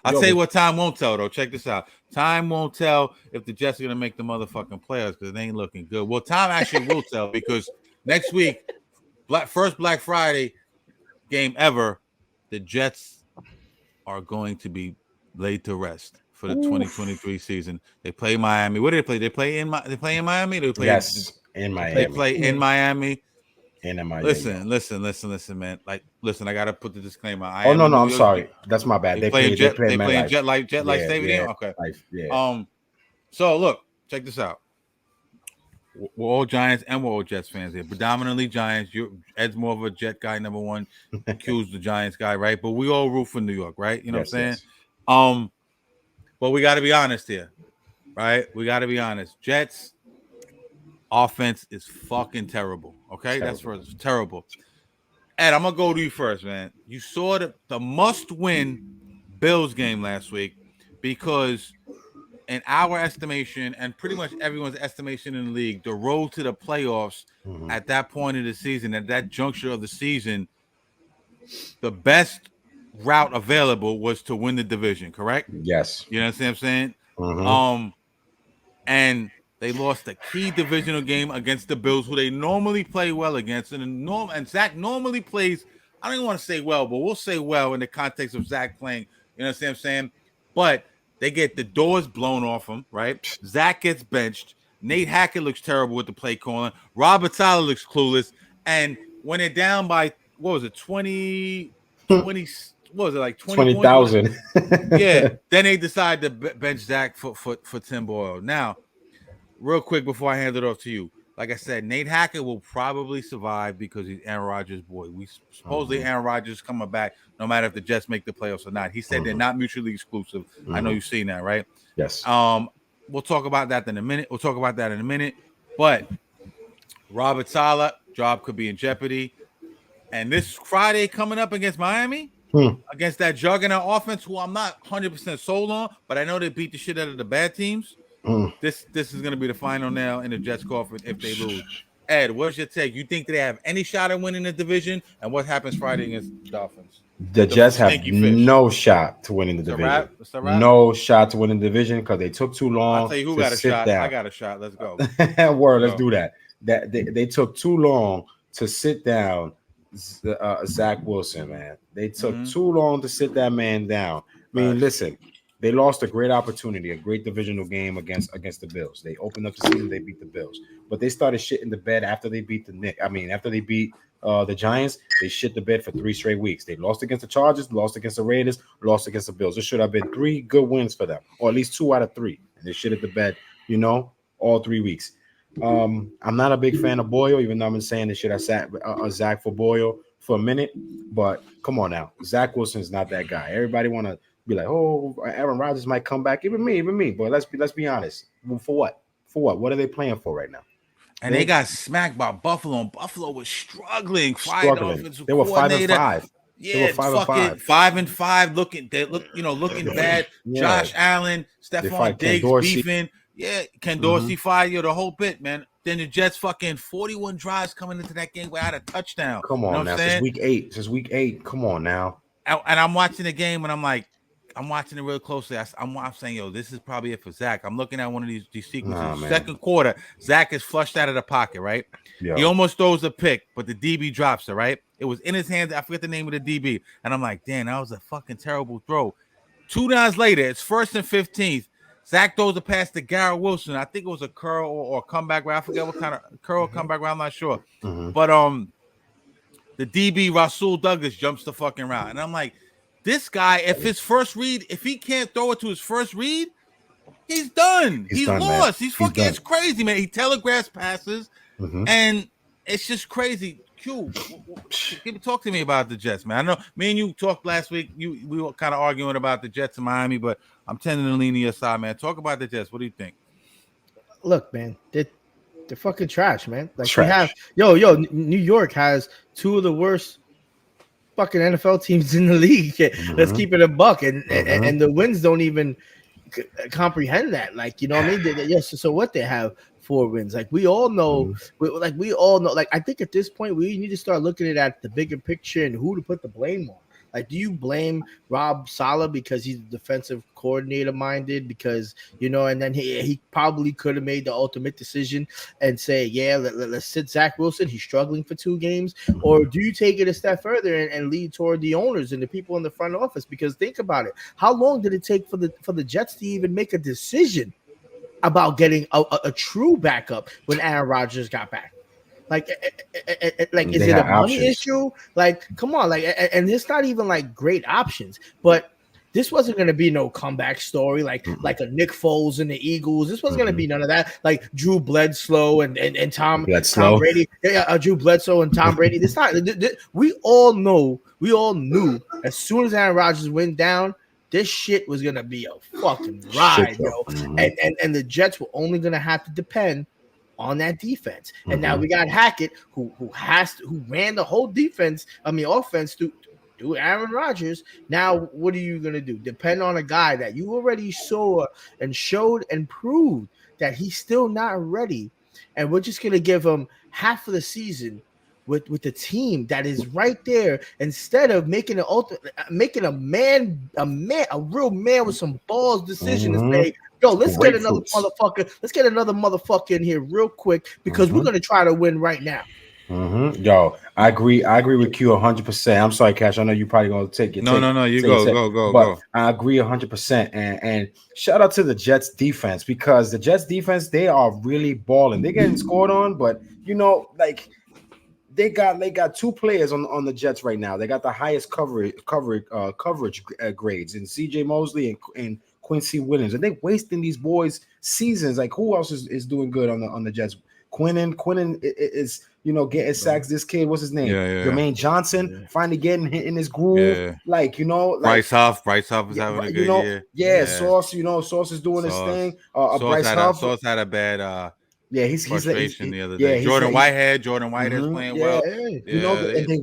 I'll tell you what time won't tell, though. Check this out. Time won't tell if the Jets are going to make the motherfucking playoffs because they ain't looking good. Well, time actually will tell because next week, first Black Friday game ever, the Jets are going to be laid to rest for the 2023 season. They play Miami. What do they play? They play in Miami? They play in Miami. They play in Miami. In Miami. Listen, man. I gotta put the disclaimer. No, I'm sorry. That's my bad. They play Jet Life Stadium. Okay. Yeah. So look, check this out. We're all Giants and we're all Jets fans here. Predominantly Giants. Ed's more of a Jet guy, number one. Q's the Giants guy, right? But we all root for New York, right? You know what I'm saying? But we got to be honest here, right? We got to be honest. Jets offense is fucking terrible. Okay, that's first. Terrible. Ed, I'm gonna go to you first, man. You saw the must-win Bills game last week because, in our estimation, and pretty much everyone's estimation in the league, the road to the playoffs at that point of the season, at that juncture of the season, the best route available was to win the division, correct? Yes. You know what I'm saying? And they lost a key divisional game against the Bills, who they normally play well against. And Zach normally plays, I don't even want to say well, but we'll say well in the context of Zach playing. You know what I'm saying? But they get the doors blown off them, right? Zach gets benched. Nate Hackett looks terrible with the play calling. Robert Tyler looks clueless. And when they're down by, 20, what was it, like 20,000? Yeah. Then they decide to bench Zach for Tim Boyle. Now, real quick before I hand it off to you, like I said, Nate Hackett will probably survive because he's Aaron Rodgers' boy. We supposedly Aaron Rodgers is coming back no matter if the Jets make the playoffs or not. He said they're not mutually exclusive. I know you've seen that, right? Yes. We'll talk about that in a minute. But Robert Saleh, job could be in jeopardy. And this Friday coming up against Miami, against that juggernaut offense, who I'm not 100% sold on, but I know they beat the shit out of the bad teams. This is going to be the final nail in the Jets' coffin if they lose. Ed, what's your take? You think they have any shot at winning the division? And what happens Friday against the Dolphins? The Jets have no shot to winning the division. No shot to winning the division because they took too long. I'll tell you who got a shot. I got a shot. Let's go. Let's do that. They took too long to sit down Zach Wilson, man. They took too long to sit that man down. I mean, listen. They lost a great opportunity, a great divisional game against the Bills. They opened up the season, they beat the Bills, but they started shitting the bed after they beat after they beat the Giants. They shit the bed for 3 straight weeks. They lost against the Chargers, lost against the Raiders, lost against the Bills. There should have been 3 good wins for them, or at least 2 out of 3. And they shitted the bed, all 3 weeks. I'm not a big fan of Boyle, even though I've been saying they should have sat Zach for Boyle for a minute. But come on now, Zach Wilson is not that guy. Everybody want to be like, oh, Aaron Rodgers might come back. Even me. But let's be honest. For what? What are they playing for right now? And they got smacked by Buffalo. And Buffalo was struggling. They were 5-5. Yeah, they were 5-5. Looking bad. Yeah. Josh Allen, Stephon Diggs beefing. Yeah, Ken Dorsey fired the whole bit, man. Then the Jets fucking 41 drives coming into that game without a touchdown. Come on now, since week 8. Come on now. And I'm watching the game and I'm like, I'm watching it real closely. I'm saying, yo, this is probably it for Zach. I'm looking at one of these sequences. Second quarter, Zach is flushed out of the pocket, right? Yeah. He almost throws a pick, but the DB drops it, right? It was in his hands. I forget the name of the DB. And I'm like, damn, that was a fucking terrible throw. 2 downs later, it's 1st and 15th. Zach throws a pass to Garrett Wilson. I think it was a curl or comeback route. I forget what kind of curl or comeback route. I'm not sure. But the DB, Rasul Douglas, jumps the fucking route. And I'm like, this guy, if he can't throw it to his first read, he's done. He's lost. He's fucking, it's crazy, man. He telegraphs passes, and it's just crazy. Q, talk to me about the Jets, man. I know me and you talked last week. We were kind of arguing about the Jets in Miami, but I'm tending to lean to your side, man. Talk about the Jets. What do you think? Look, man, they're fucking trash, man. Like trash. We have, New York has 2 of the worst fucking NFL teams in the league. Let's keep it a buck, and the wins don't even comprehend that. Like, you know what I mean? Yes. So what, they have 4 wins? Like, we all know. Like, I think at this point we need to start looking at the bigger picture and who to put the blame on. Like, do you blame Rob Saleh because he's defensive coordinator minded? Because, you know, and then he probably could have made the ultimate decision and say, yeah, let's sit Zach Wilson. He's struggling for 2 games. Or do you take it a step further and lead toward the owners and the people in the front office? Because think about it. How long did it take for the Jets to even make a decision about getting a true backup when Aaron Rodgers got back? Like, is it a money issue? Like, come on, like, and it's not even like great options. But this wasn't going to be no comeback story like a Nick Foles and the Eagles. This wasn't going to be none of that. Like Drew Bledsoe and Tom Brady. Yeah, Drew Bledsoe and Tom Brady. This not. We all knew as soon as Aaron Rodgers went down, this shit was gonna be a fucking ride, yo. And the Jets were only gonna have to depend on that defense. And now we got Hackett, who ran the whole offense through Aaron Rodgers. Now, what are you gonna do? Depend on a guy that you already saw and showed and proved that he's still not ready, and we're just gonna give him half of the season with the team that is right there, instead of making a real man with some balls decision to say, yo, let's get another motherfucker in here real quick because we're gonna try to win right now. Yo, I agree with you 100%. I'm sorry, Cash. I know you probably gonna take it. No. You go. I agree 100%. And shout out to the Jets defense, because the Jets defense, they are really balling. They're getting scored on, but you know, like, they got 2 players on the Jets right now. They got the highest coverage grades in CJ Mosley and Quincy Williams, and they wasting these boys' seasons. Like, who else is doing good on the Jets? Quinnen is, you know, getting sacks. This kid, what's his name? Jermaine Johnson, finally getting hit in his groove. Like, you know, like Bryce Huff is having a good year. Sauce, you know, Sauce is doing his thing. Sauce had a bad he's frustration the other day. Jordan Whitehead is playing well. You know, and they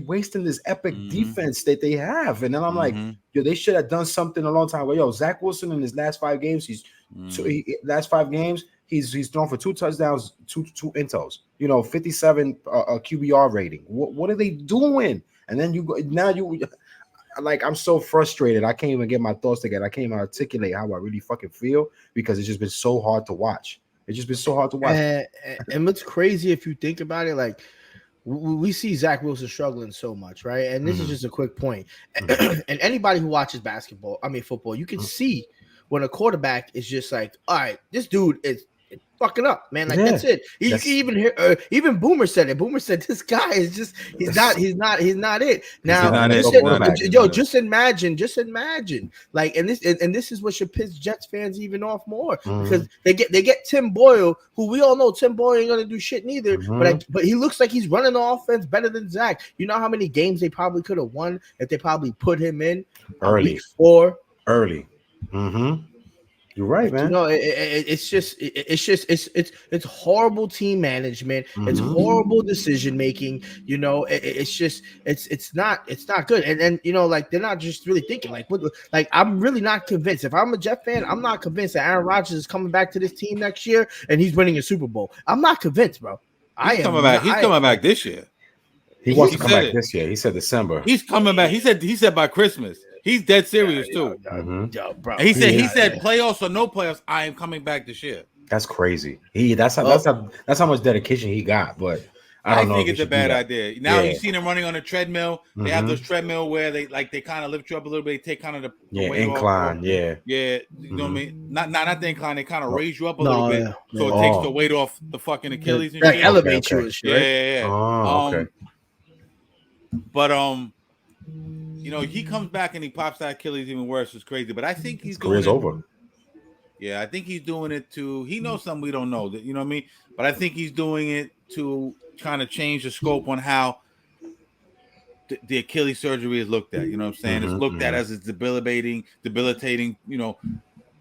wasting this epic defense that they have. And then I'm like, yo, they should have done something a long time ago. Yo, Zach Wilson in his last 5 games, he's thrown for 2 touchdowns, two intos. You know, 57 QBR rating. What are they doing? And then like, I'm so frustrated. I can't even get my thoughts together. I can't even articulate how I really fucking feel, because it's just been so hard to watch. It's just been so hard to watch. And what's crazy, if you think about it, like, we see Zach Wilson struggling so much, right? And this is just a quick point. And anybody who watches football, you can see when a quarterback is just like, all right, this dude is fucking up, man. Like, that's it. You can even hear, even Boomer said it. Boomer said this guy is just he's not it. Now, just imagine, like, and this is what should piss Jets fans even off more, because they get Tim Boyle, who we all know Tim Boyle ain't gonna do shit neither, but he looks like he's running the offense better than Zach. You know how many games they probably could have won if they probably put him in early. You're right, man. You know, it's horrible team management. It's horrible decision making. You know, it's not good. And you know, like, they're not just really thinking like, I'm really not convinced. If I'm a Jet fan, I'm not convinced that Aaron Rodgers is coming back to this team next year and he's winning a Super Bowl. I'm not convinced, bro. He's coming back this year. He wants to come back this year. He said December. He's coming back. He said by Christmas. He's dead serious too. Bro. He said playoffs or no playoffs, I am coming back this year. That's crazy. That's how much dedication he got. But I think it's a bad idea. Now you see them running on a treadmill. They have those treadmill where they kind of lift you up a little bit. They take kind of the weight incline. off. You know what I mean? Not the incline. They kind of raise you up a little bit, so it takes the weight off the fucking Achilles and shit. Elevate you and shit. Yeah. Okay. But you know, he comes back and he pops that Achilles even worse. It's crazy. But I think he's doing it. Over. Yeah, I think he's doing it to. He knows something we don't know. You know what I mean? But I think he's doing it to kind of change the scope on how the Achilles surgery is looked at. You know what I'm saying? It's looked at as a debilitating, you know,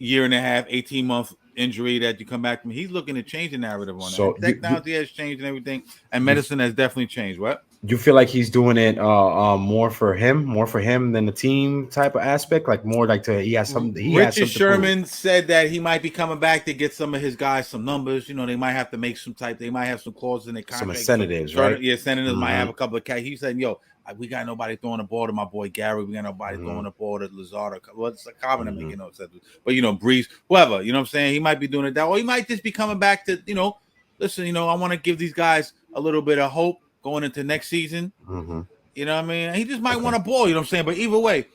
1.5, 18-month injury that you come back from. He's looking to change the narrative on that. Technology has changed and everything, and medicine has definitely changed. What? You feel like he's doing it more for him than the team type of aspect, like more like he has something. Richard Sherman said that he might be coming back to get some of his guys some numbers. You know, they might have to make they might have some clauses in their contract. Some incentives, right? Yeah, senators might have a couple of He said, "Yo, we got nobody throwing the ball to my boy Gary. We got nobody throwing the ball to Lazard. Well, it's a common to make no sense. But Breeze, whoever. You know what I'm saying? He might be doing it that, or he might just be coming back to listen. I want to give these guys a little bit of hope going into next season. You know what I mean? He just might want a ball, you know what I'm saying? But either way,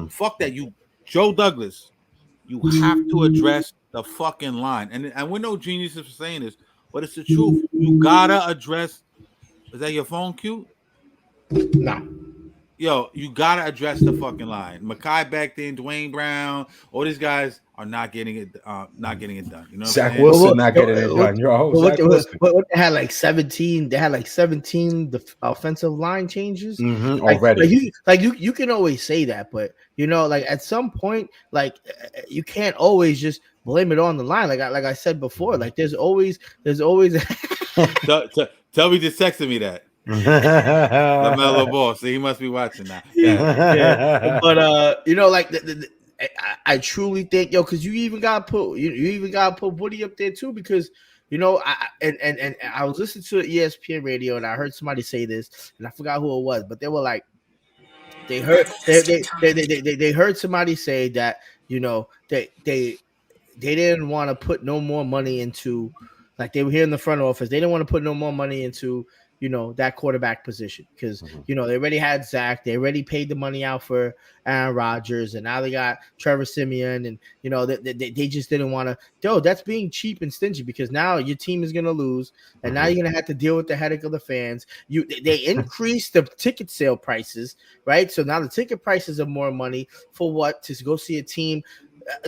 fuck that. Joe Douglas, you have to address the fucking line. And we're no geniuses for saying this, but it's the truth. You gotta address. Is that your phone, Q? Nah. Yo, you gotta address the fucking line. Makai Becton, Dwayne Brown, all these guys are not getting it done. You know, Zach Wilson not getting it done. They had like 17. They had like 17 offensive line changes already. You can always say that, but like at some point, like you can't always just blame it on the line. Like I said before, like there's always. Tell me just texted me that. LaMelo Ball, so he must be watching now. Yeah. But like I truly think, because you even got to put Woody up there too, because I was listening to ESPN radio and I heard somebody say this and I forgot who it was, but they were like they heard somebody say that they didn't want to put no more money into, like they were here in the front office, they didn't want to put no more money into that quarterback position because they already had Zach, they already paid the money out for Aaron Rodgers, and now they got Trevor Siemian, and they just didn't want to. That's being cheap and stingy, because now your team is going to lose, and now you're going to have to deal with the headache of the fans. They increased the ticket sale prices, right? So now the ticket prices are more money for what? To go see a team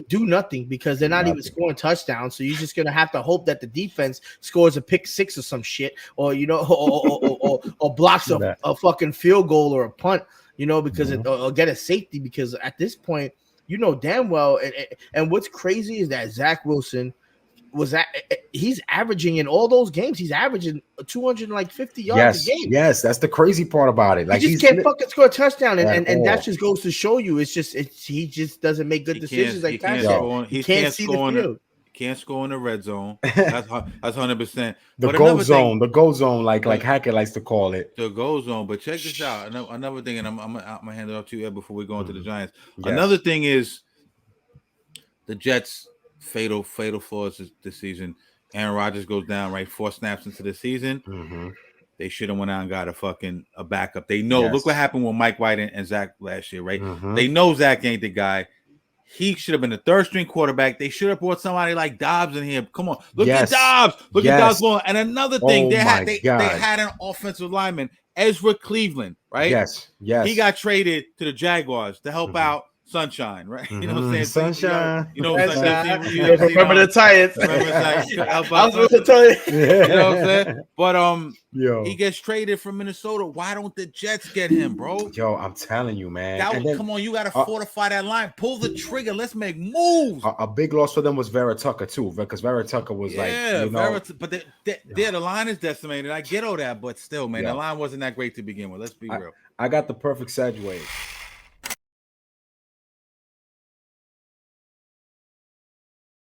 do nothing, because they're not even scoring touchdowns. So you're just gonna have to hope that the defense scores a pick six or some shit, or or blocks a fucking field goal or a punt, because or get a safety. Because at this point, damn well, and what's crazy is that Zach Wilson he's averaging in all those games. He's averaging 250 yards a game. Yes, that's the crazy part about it. Like he just can't fucking score a touchdown, and that just goes to show you. He just doesn't make good decisions like that. He can't see the field. Can't score in the red zone. That's 100%. The goal zone, like Hackett likes to call it. The goal zone. But check this out. Another thing, and I'm gonna hand it off to you before we go into the Giants. Yes. Another thing is the Jets. Fatal flaws this season. Aaron Rodgers goes down 4 snaps into the season. They should have went out and got a backup. They know. Look what happened with Mike White and Zach last year, right? They know Zach ain't the guy. He should have been the third string quarterback. They should have brought somebody like Dobbs in here. Come on, look at Dobbs. Look at Dobbs going. And another thing, they had an offensive lineman, Ezra Cleveland, right? Yes. He got traded to the Jaguars to help out Sunshine, right? You know what I'm saying? Sunshine. Remember the Titans. I was supposed to tell you. You know what I'm saying? But he gets traded from Minnesota. Why don't the Jets get him, bro? Yo, I'm telling you, man. Come on, you got to fortify that line. Pull the trigger. Let's make moves. A big loss for them was Vera Tucker too, because Vera Tucker was but the line is decimated. I get all that, but still, man, the line wasn't that great to begin with. Let's be real. I got the perfect segue.